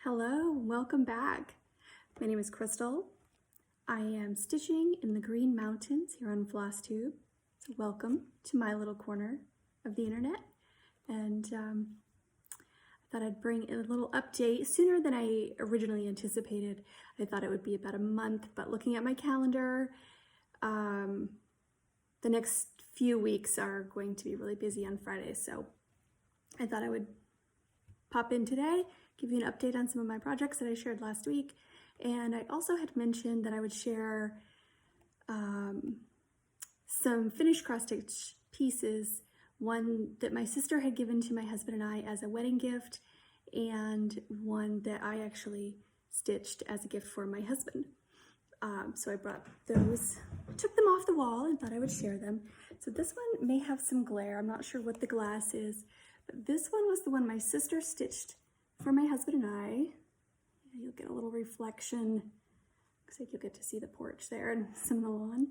Hello, welcome back. My name is Crystal. I am stitching in the Green Mountains here on Flosstube. So welcome to my little corner of the internet. And I thought I'd bring a little update sooner than I originally anticipated. I thought it would be about a month, but looking at my calendar, the next few weeks are going to be really busy on Friday. So I thought I would pop in today, give you an update on some of my projects that I shared last week. And I also had mentioned that I would share some finished cross-stitch pieces, one that my sister had given to my husband and I as a wedding gift, and one that I actually stitched as a gift for my husband. So I brought those, took them off the wall and thought I would share them. So this one may have some glare. I'm not sure what the glass is, but this one was the one my sister stitched for my husband and I. You'll get a little reflection. Looks like you'll get to see the porch there and some of the lawn.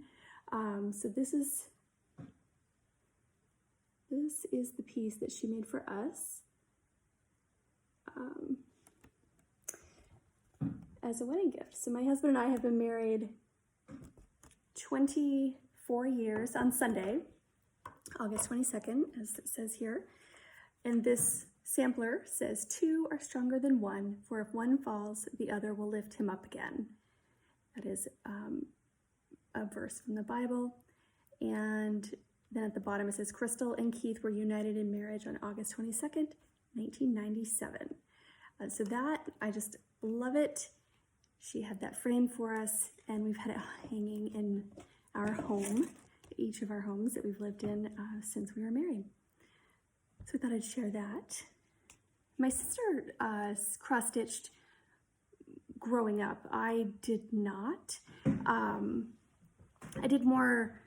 So this is the piece that she made for us as a wedding gift. So my husband and I have been married 24 years on Sunday, August 22nd, as it says here. And this sampler says, "Two are stronger than one, for if one falls, the other will lift him up again." That is a verse from the Bible. And then at the bottom it says, "Crystal and Keith were united in marriage on August 22nd, 1997. So that, I just love it. She had that framed for us, and we've had it hanging in our home, each of our homes that we've lived in since we were married. So I thought I'd share that. My sister cross-stitched growing up. I did not. I did more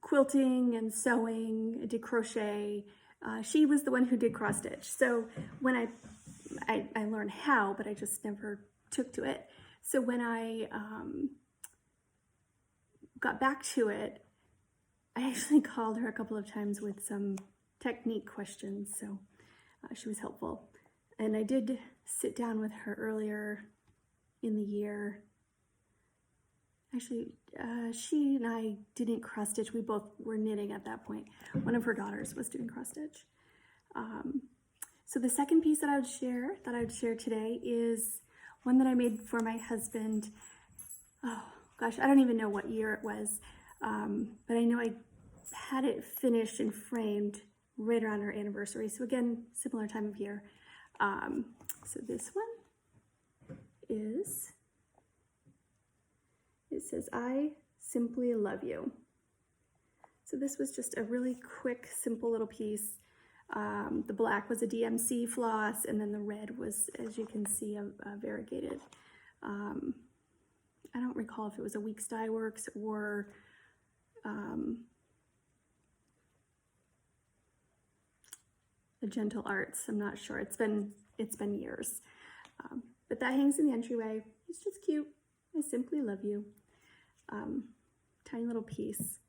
quilting and sewing. I did crochet. She was the one who did cross-stitch. So when I learned how, but I just never took to it. So when I got back to it, I actually called her a couple of times with some technique questions, so she was helpful. And I did sit down with her earlier in the year. Actually, she and I didn't cross-stitch. We both were knitting at that point. One of her daughters was doing cross-stitch. So the second piece that I would share today is one that I made for my husband. Oh gosh, I don't even know what year it was, but I know I had it finished and framed right around our anniversary. So again, similar time of year. So this one is, it says, "I simply love you." So this was just a really quick, simple little piece. The black was a DMC floss, and then the red was, as you can see, a variegated. I don't recall if it was a Weeks Dye Works or a Gentle Arts. I'm not sure. It's been years. But that hangs in the entryway. It's just cute. I simply love you. Tiny little piece.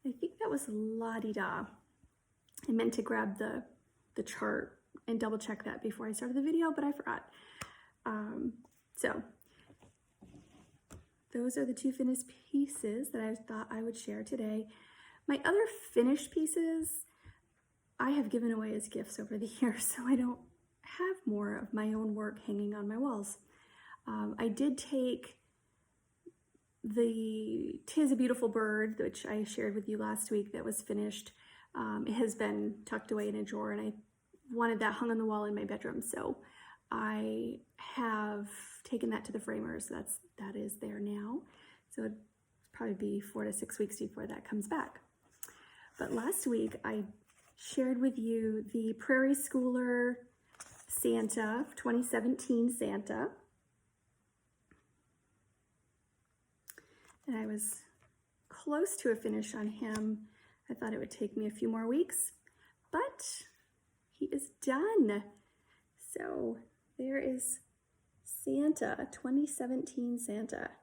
I think that was La-di-da. I meant to grab the chart and double check that before I started the video, but I forgot. So those are the two finished pieces that I thought I would share today. My other finished pieces I have given away as gifts over the years, so I don't have more of my own work hanging on my walls. I did take the "'Tis a Beautiful Bird," which I shared with you last week, that was finished. It has been tucked away in a drawer, and I wanted that hung on the wall in my bedroom, so I have taken that to the framers. That is there now, so it'd probably be 4 to 6 weeks before that comes back. But last week I shared with you the Prairie Schooler Santa, 2017 Santa, and I was close to a finish on him. I thought it would take me a few more weeks, but he is done. So there is Santa, 2017 Santa.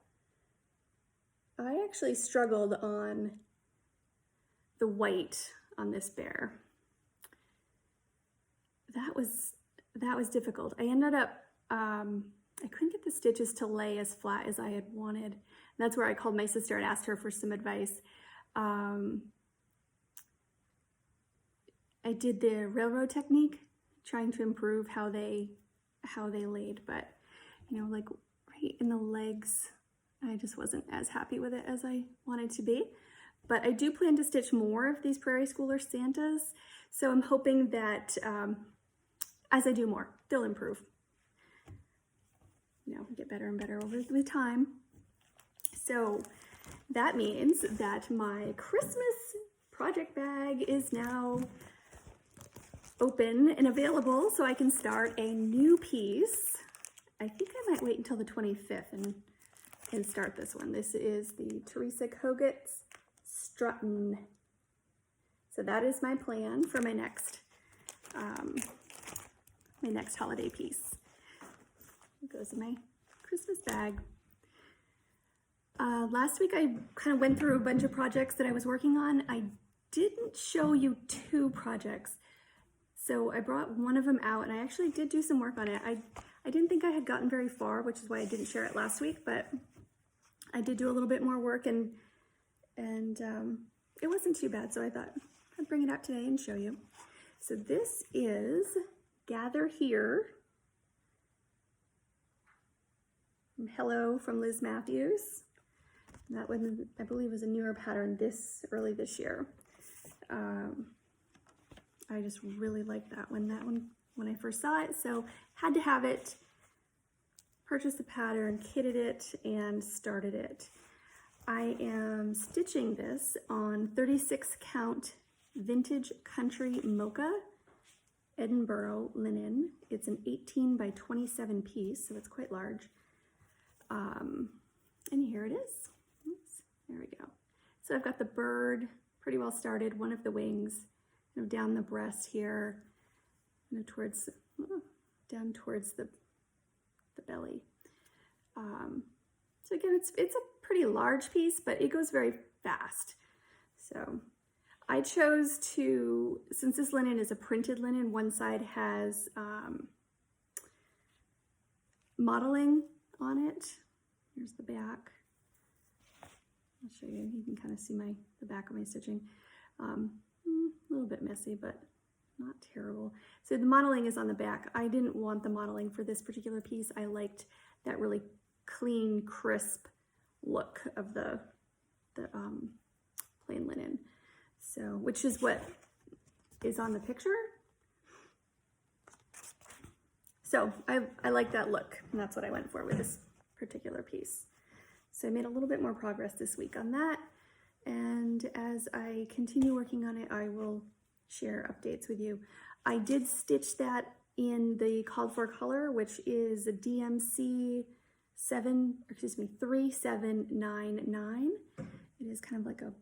I actually struggled on the white on this bear. That was difficult. I ended up I couldn't get the stitches to lay as flat as I had wanted. And that's where I called my sister and asked her for some advice. I did the railroad technique, trying to improve how they laid, but you know, like right in the legs, I just wasn't as happy with it as I wanted to be. But I do plan to stitch more of these Prairie Schooler Santas, so I'm hoping that as I do more, they'll improve. You know, get better and better with time. So that means that my Christmas project bag is now open and available, so I can start a new piece. I think I might wait until the 25th and start this one. This is the Teresa Kogut Struttin'. So that is my plan for my next holiday piece. It goes in my Christmas bag. Last week I kind of went through a bunch of projects that I was working on. I didn't show you 2 projects. So I brought one of them out, and I actually did do some work on it. I didn't think I had gotten very far, which is why I didn't share it last week, but I did do a little bit more work, and it wasn't too bad, so I thought I'd bring it out today and show you. So this is Gather Here. Hello from Liz Mathews. That one, I believe, was a newer pattern early this year. I just really liked that one when I first saw it, so had to have it, purchased the pattern, kitted it, and started it. I am stitching this on 36 count vintage country mocha Edinburgh linen. It's an 18 by 27 piece, so it's quite large. And here it is. Oops, there we go. So I've got the bird pretty well started, one of the wings, down the breast here, towards down towards the belly. So again, it's a pretty large piece, but it goes very fast. So I chose to, since this linen is a printed linen, one side has modeling on it. Here's the back. I'll show you. You can kind of see the back of my stitching. A little bit messy, but not terrible. So the modeling is on the back. I didn't want the modeling for this particular piece. I liked that really clean, crisp look of the plain linen. So, which is what is on the picture. So I like that look, and that's what I went for with this particular piece. So I made a little bit more progress this week on that. And as I continue working on it, I will share updates with you. I did stitch that in the called for color, which is a DMC 3799. It is kind of like a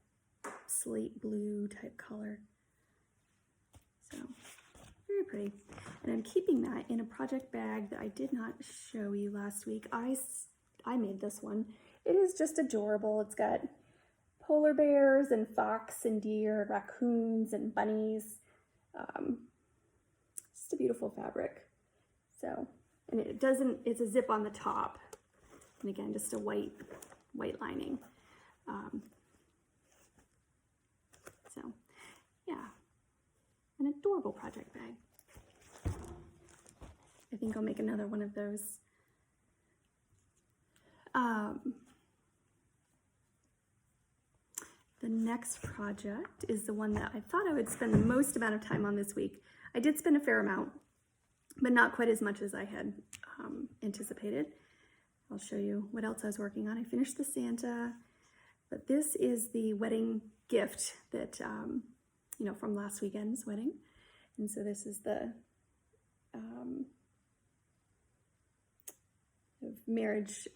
slate blue type color. So very pretty. And I'm keeping that in a project bag that I did not show you last week. I made this one. It is just adorable. It's got polar bears and fox and deer, raccoons and bunnies. Just a beautiful fabric. So, and it's a zip on the top. And again, just a white lining. So, yeah, an adorable project bag. I think I'll make another one of those. The next project is the one that I thought I would spend the most amount of time on this week. I did spend a fair amount, but not quite as much as I had anticipated. I'll show you what else I was working on. I finished the Santa, but this is the wedding gift that, from last weekend's wedding. And so this is the marriage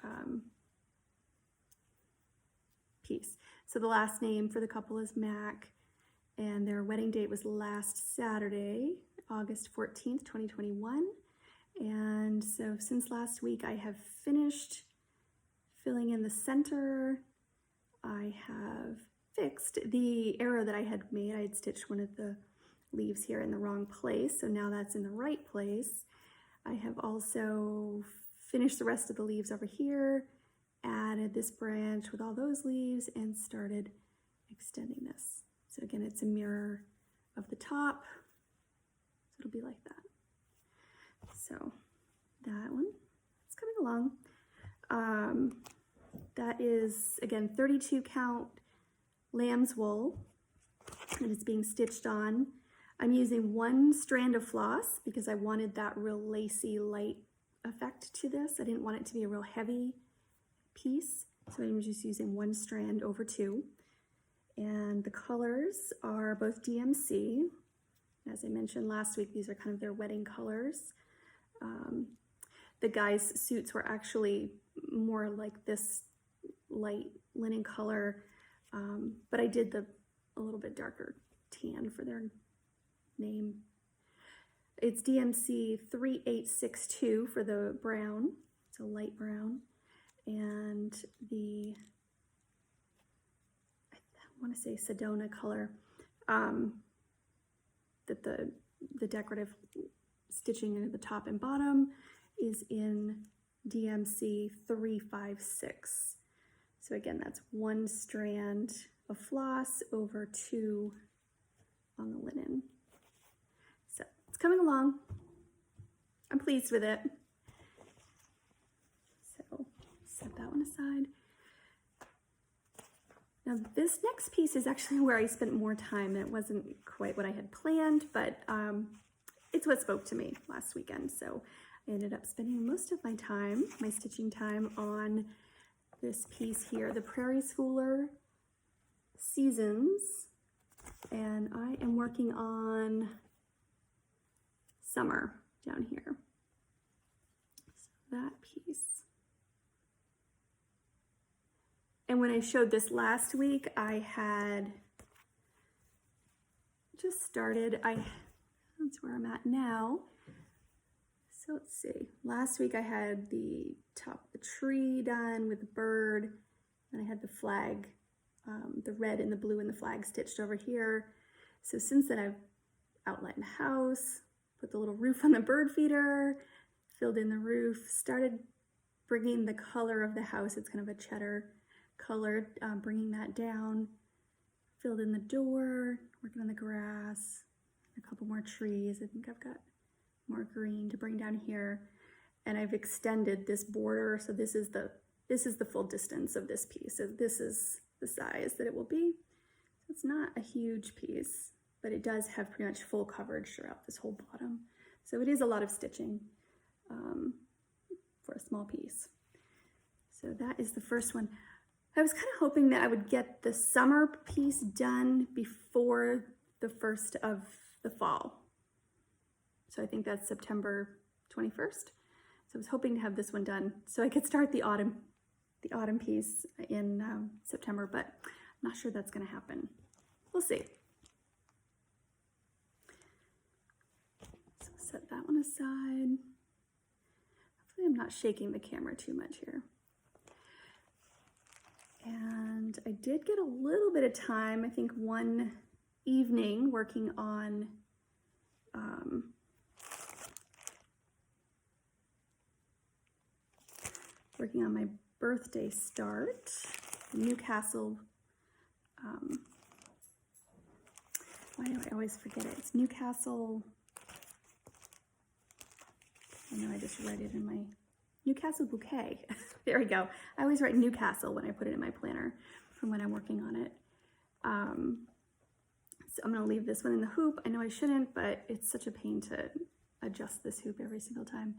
piece. So the last name for the couple is Mac, and their wedding date was last Saturday, August 14th, 2021. And so since last week, I have finished filling in the center. I have fixed the error that I had made. I had stitched one of the leaves here in the wrong place, so now that's in the right place. I have also finished the rest of the leaves over here, added this branch with all those leaves, and started extending this. So again, it's a mirror of the top, so it'll be like that. So that one, it's coming along. That is, again, 32 count lamb's wool, and it's being stitched on. I'm using one strand of floss because I wanted that real lacy, light effect to this. I didn't want it to be a real heavy piece, so I'm just using one strand over two. And the colors are both DMC. As I mentioned last week, these are kind of their wedding colors. The guys' suits were actually more like this light linen color, but I did a little bit darker tan for their name. It's DMC 3862 for the brown. It's a light brown. And I want to say Sedona color, that the decorative stitching at the top and bottom is in DMC 356. So again, that's one strand of floss over two on the linen. So it's coming along. I'm pleased with it. So set that one aside. Now this next piece is actually where I spent more time. It wasn't quite what I had planned, but it's what spoke to me last weekend. So I ended up spending most of my time, my stitching time, on this piece here, the Prairie Schooler Seasons, and I am working on summer down here. So that piece. And when I showed this last week, I had just started, that's where I'm at now. So let's see, last week I had the top of the tree done with the bird, and I had the flag, the red and the blue and the flag stitched over here. So since then I've outlined the house, put the little roof on the bird feeder, filled in the roof, started bringing the color of the house, it's kind of a cheddar color, bringing that down, filled in the door, working on the grass, a couple more trees. I think I've got more green to bring down here, and I've extended this border, so this is the full distance of this piece. So this is the size that it will be. So it's not a huge piece, but it does have pretty much full coverage throughout this whole bottom. So it is a lot of stitching for a small piece. So that is the first one. I was kind of hoping that I would get the summer piece done before the first of the fall. So I think that's September 21st. So I was hoping to have this one done so I could start the autumn piece in September, but I'm not sure that's going to happen. We'll see. So set that one aside. Hopefully I'm not shaking the camera too much here. And I did get a little bit of time, I think one evening, working on my birthday start, Newcastle. Why do I always forget it? It's Newcastle. I know I just read it in my Newcastle Bouquet. There we go. I always write Newcastle when I put it in my planner from when I'm working on it. So I'm going to leave this one in the hoop. I know I shouldn't, but it's such a pain to adjust this hoop every single time.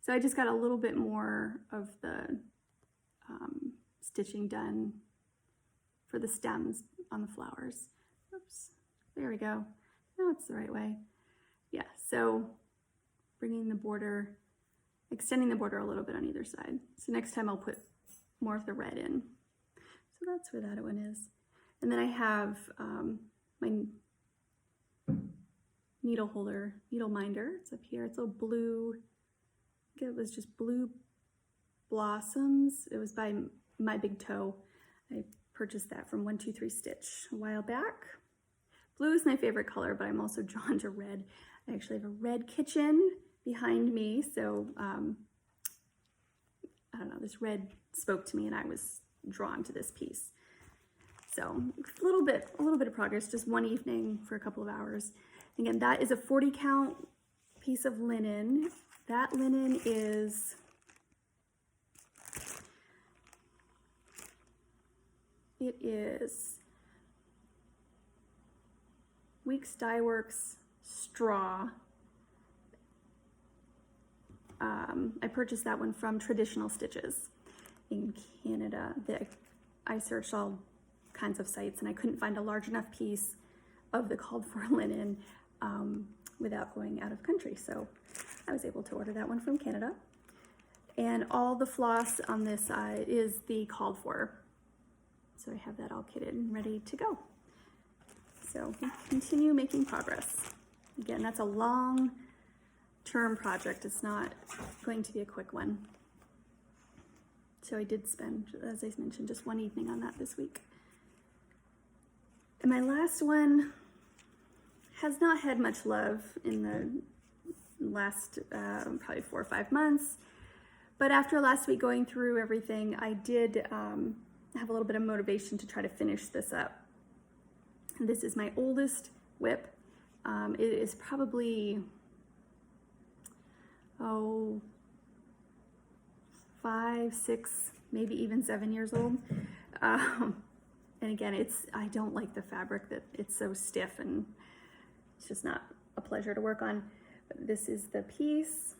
So I just got a little bit more of the stitching done for the stems on the flowers. Oops, there we go. Now it's the right way. Yeah, so bringing the border, extending the border a little bit on either side. So next time I'll put more of the red in. So that's where that one is. And then I have my needle holder, needle minder. It's up here. It's a little blue, I think it was just Blue Blossoms. It was by My Big Toe. I purchased that from 123 Stitch a while back. Blue is my favorite color, but I'm also drawn to red. I actually have a red kitchen behind me. So I don't know, this red spoke to me and I was drawn to this piece. So a little bit of progress, just one evening for a couple of hours. Again, that is a 40 count piece of linen. That linen is, it is Weeks Dye Works straw. I purchased that one from Traditional Stitches in Canada. I searched all kinds of sites and I couldn't find a large enough piece of the called for linen without going out of country. So I was able to order that one from Canada. And all the floss on this side is the called for. So I have that all kitted and ready to go. So we continue making progress. Again, that's a long-term project. It's not going to be a quick one. So I did spend, as I mentioned, just one evening on that this week. And my last one has not had much love in the last probably 4 or 5 months. But after last week going through everything, I did have a little bit of motivation to try to finish this up. And this is my oldest whip. It is probably, 5, 6, maybe even 7 years old. And again, I don't like the fabric, that it's so stiff and it's just not a pleasure to work on. But this is the piece.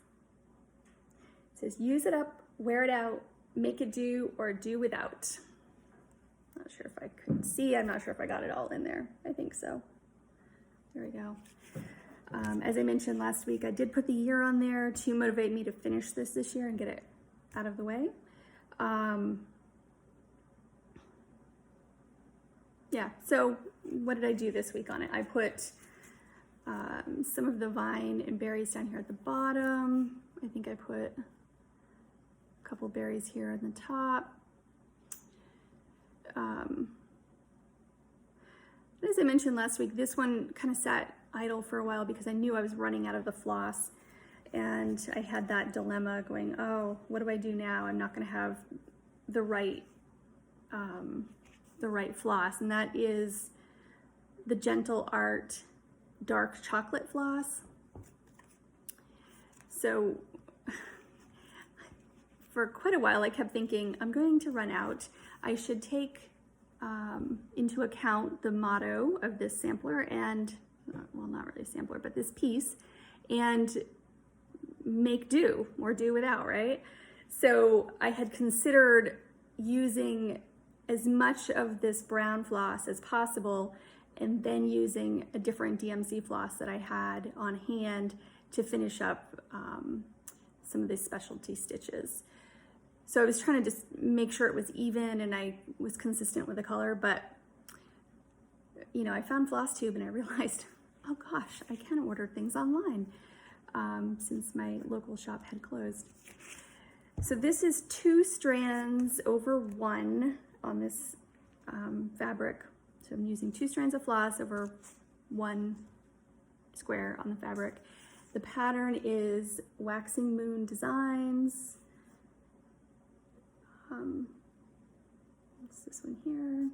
It says, use it up, wear it out, make it do, or do without. Not sure if I could see, I'm not sure if I got it all in there. I think so. There we go. As I mentioned last week, I did put the year on there to motivate me to finish this year and get it out of the way. Yeah, so what did I do this week on it? I put some of the vine and berries down here at the bottom. I think I put a couple berries here on the top. As I mentioned last week, this one kind of sat idle for a while because I knew I was running out of the floss, and I had that dilemma going, oh, what do I do now? I'm not going to have the right floss, and that is the Gentle Art dark chocolate floss. So for quite a while I kept thinking, I'm going to run out. I should take into account the motto of this sampler and, well, not really sampler, but this piece, and make do or do without, right? So I had considered using as much of this brown floss as possible and then using a different DMC floss that I had on hand to finish up some of these specialty stitches. So I was trying to just make sure it was even and I was consistent with the color, but you know, I found Flosstube and I realized, oh gosh, I can order things online since my local shop had closed. So this is 2 strands over 1 on this fabric. So I'm using 2 strands of floss over 1 square on the fabric. The pattern is Waxing Moon Designs. What's this one here?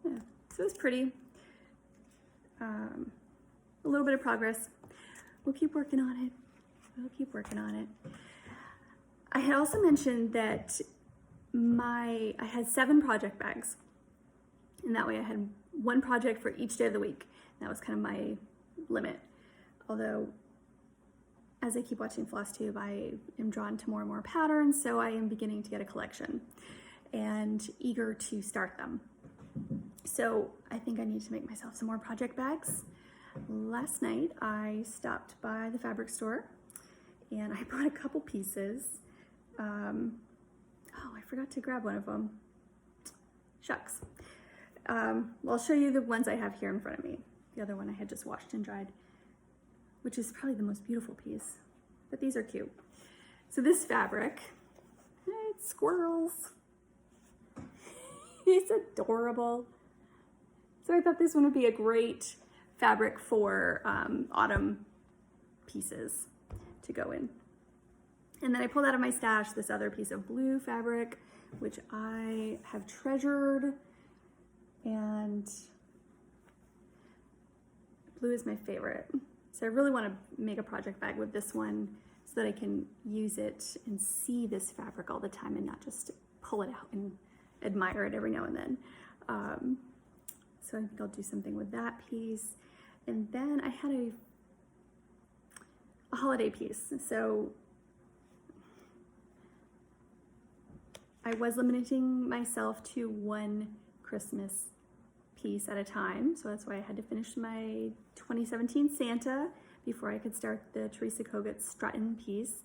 Yeah, so it's pretty. A little bit of progress. We'll keep working on it. We'll keep working on it. I had also mentioned that I had 7 project bags, and that way I had 1 project for each day of the week. That was kind of my limit. Although, as I keep watching Flosstube, I am drawn to more and more patterns, so I am beginning to get a collection and eager to start them. So I think I need to make myself some more project bags. Last night I stopped by the fabric store and I bought a couple pieces. Oh, I forgot to grab one of them. Shucks. Well, I'll show you the ones I have here in front of me. The other one I had just washed and dried, which is probably the most beautiful piece, but these are cute. So this fabric, it's squirrels. It's adorable. So I thought this one would be a great fabric for autumn pieces to go in. And then I pulled out of my stash this other piece of blue fabric, which I have treasured, and blue is my favorite. So I really want to make a project bag with this one so that I can use it and see this fabric all the time and not just pull it out and admire it every now and then. So I think I'll do something with that piece. And then I had a holiday piece. So I was limiting myself to one Christmas piece at a time. So that's why I had to finish my 2017 Santa before I could start the Teresa Kogut Strutting piece.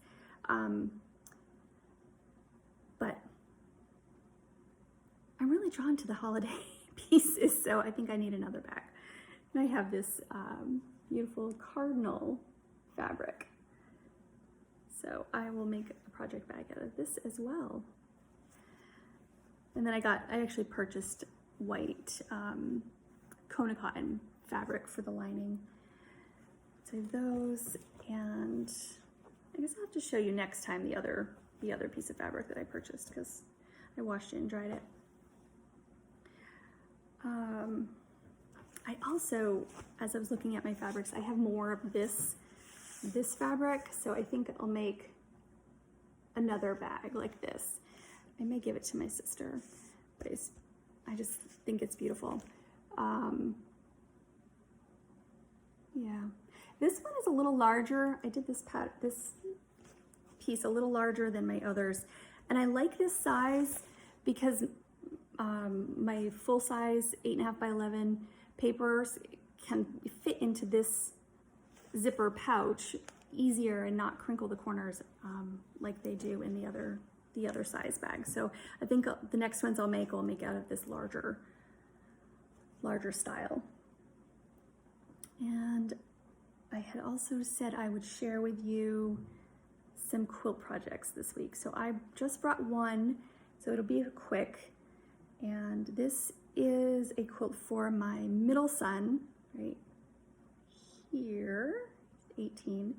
But I'm really drawn to the holiday pieces, so I think I need another bag. And I have this beautiful cardinal fabric. So I will make a project bag out of this as well. And then I actually purchased white Kona cotton fabric for the lining. So those, and I guess I'll have to show you next time the other piece of fabric that I purchased, because I washed it and dried it. I also, as I was looking at my fabrics, I have more of this fabric, so I think I'll make another bag like this. I may give it to my sister, but I just think it's beautiful. Yeah, this one is a little larger. I did this piece a little larger than my others, and I like this size because my full size 8.5 by 11 papers can fit into this zipper pouch easier and not crinkle the corners like they do in the other size bag. So I think the next ones I'll make out of this larger style. And I had also said I would share with you some quilt projects this week. So I just brought one, so it'll be quick. And this is a quilt for my middle son, right here, 18.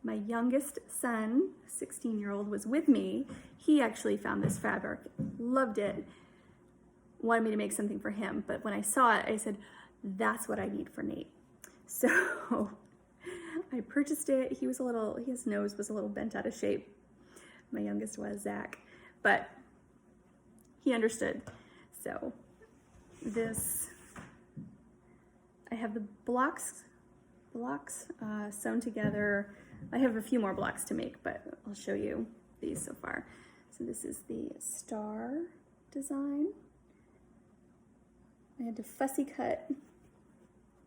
My youngest son, 16-year-old, was with me. He actually found this fabric, loved it, wanted me to make something for him. But when I saw it, I said, that's what I need for Nate. So I purchased it. His nose was a little bent out of shape. My youngest was, Zach, but he understood. So I have the blocks sewn together. I have a few more blocks to make, but I'll show you these so far. So this is the star design. I had to fussy cut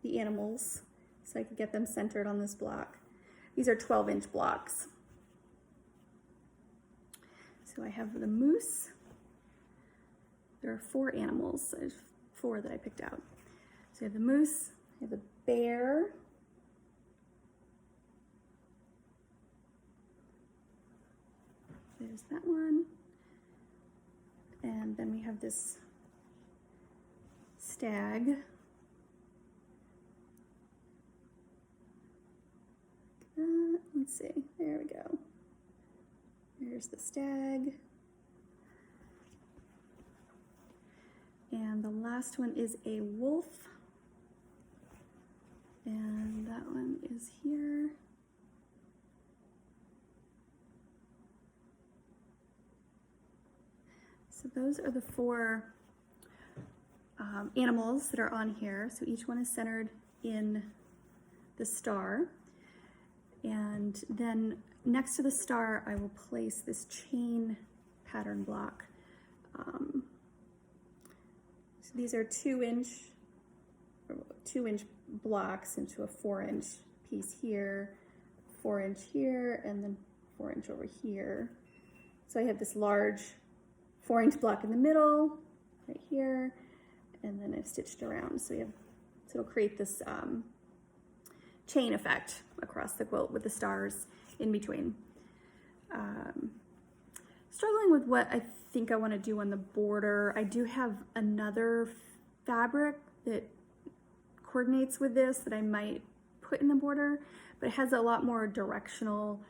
the animals so I could get them centered on this block. These are 12-inch blocks. So I have the moose. There are 4 animals. There's 4 that I picked out. So I have the moose, I have the bear, there's that one, and then we have this stag. Let's see, there we go. There's the stag. And the last one is a wolf. And that one is here. So those are the 4 animals that are on here. So each one is centered in the star. And then next to the star, I will place this chain pattern block. So these are 2-inch blocks into a 4-inch piece here, 4-inch here, and then 4-inch over here. So I have this large 4-inch block in the middle, right here, and then I've stitched around. So it'll create this chain effect across the quilt with the stars in between. Struggling with what I think I want to do on the border. I do have another fabric that coordinates with this that I might put in the border, but it has a lot more directional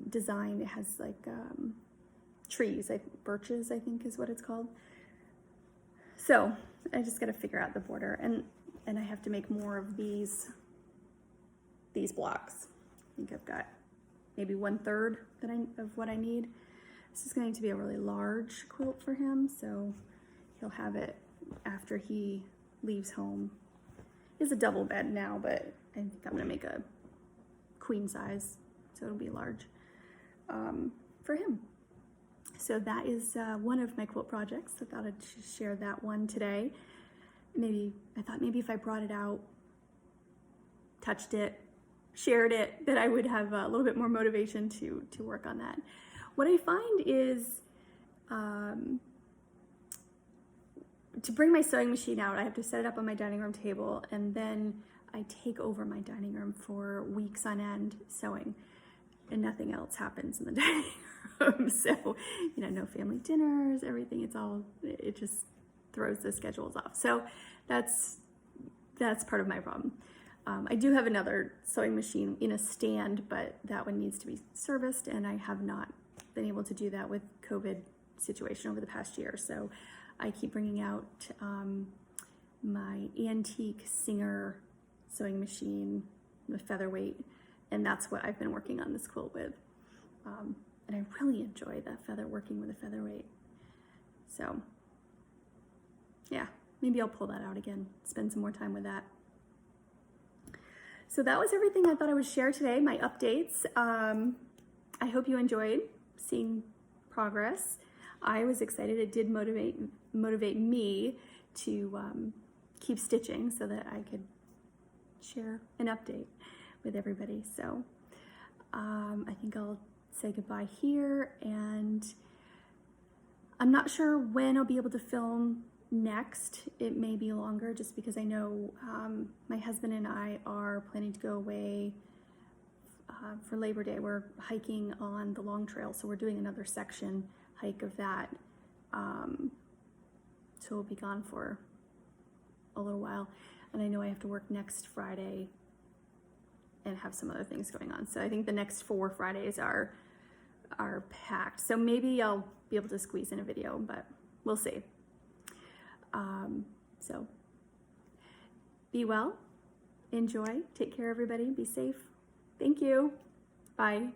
design. It has like trees, birches, I think is what it's called. So I just got to figure out the border, and I have to make more of these blocks. I think I've got maybe 1/3 of what I need. This is going to be a really large quilt for him, so he'll have it after he leaves home. It's a double bed now, but I think I'm going to make a queen size, so it'll be large for him. So that is one of my quilt projects. I thought I'd share that one today. I thought maybe if I brought it out, touched it, shared it, that I would have a little bit more motivation to work on that. What I find is to bring my sewing machine out, I have to set it up on my dining room table, and then I take over my dining room for weeks on end sewing, and nothing else happens in the dining room. So, no family dinners, everything, it just throws the schedules off. So that's part of my problem. I do have another sewing machine in a stand, but that one needs to be serviced, and I have not been able to do that with COVID situation over the past year. So I keep bringing out my antique Singer sewing machine, the featherweight, and that's what I've been working on this quilt with. And I really enjoy working with a featherweight. So yeah, maybe I'll pull that out again, spend some more time with that. So that was everything I thought I would share today, my updates. I hope you enjoyed seeing progress. I was excited. It did motivate me to keep stitching so that I could share an update with everybody. So I think I'll say goodbye here, and I'm not sure when I'll be able to film next. It may be longer, just because I know my husband and I are planning to go away for Labor Day. We're hiking on the Long Trail, so we're doing another section hike of that. So we'll be gone for a little while, and I know I have to work next Friday and have some other things going on. So I think the next 4 Fridays are packed. So maybe I'll be able to squeeze in a video, but we'll see. So be well, enjoy, take care everybody, be safe. Thank you. Bye.